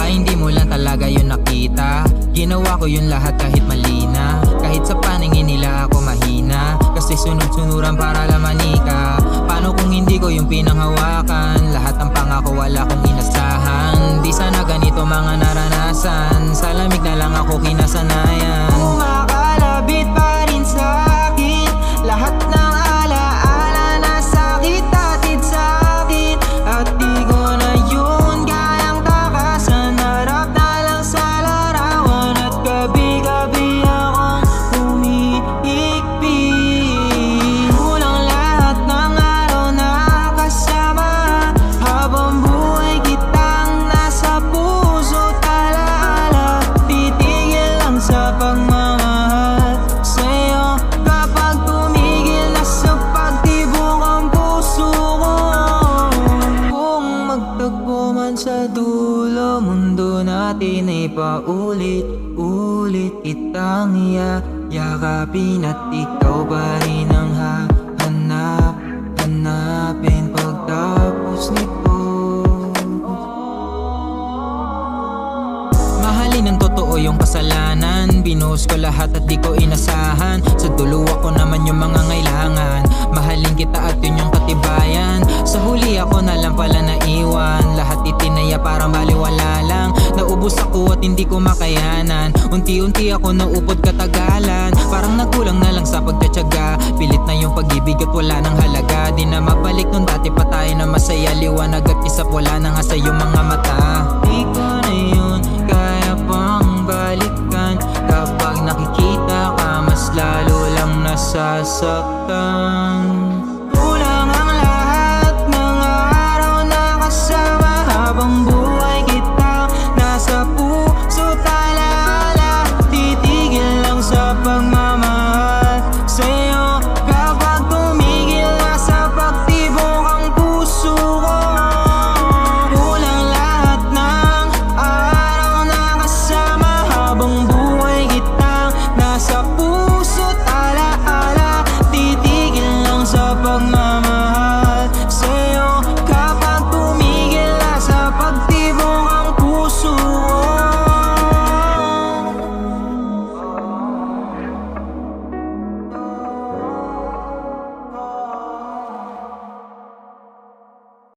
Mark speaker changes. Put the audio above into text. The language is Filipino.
Speaker 1: hindi mo lang talaga yun nakita. Ginawa ko yun lahat kahit mali na. Kahit sa paningin nila ako mahina, kasi sunod-sunuran para lamani ka. Paano kung hindi ko yung pinanghawakan? Lahat ng pangako wala kong inasahan. Di sana ganito mga naranasan, sa lamig na lang ako kinasanayan. Kumakalabit pa rin sa'kin lahat ng alaala na sakit atid sa'kin. At di ko na yun kayang takasan. Harap na lang sa larawan at gabi-gabi akong umiikpit. Kulang lahat ng araw na kasama, habang buhay kitang nasa puso talaala. Titigil lang sa pagmamahal sa'yo kapag tumigil na sa pagtibok ang puso ko. Kung magtagpo man sa dulo, mundo natin ay paulit-ulit kitang yakapin at ikaw pa rin ang hanapin pagtapos nito. Mahalin ng totoo yung kasalanan, binuhos ko lahat at di ko inasahan. Sa dulo ako naman yung mga ngailangan, mahalin kita at yun yung katibayan. Sa huli ako na lang pala naiwan, lahat itinaya parang baliwala lang. Naubos ako at hindi ko makayanan, unti-unti ako naupod katagalan. Parang nagkulang na lang sa pagtatyaga, pilit na yung pag-ibig at wala nang halaga. Di na mabalik nung dati pa tayo na masaya, liwanag at isap wala na nga sa iyong mga mata. Di ko na yun kaya pang balikan, kapag nakikita ka mas lalo lang nasasaktan.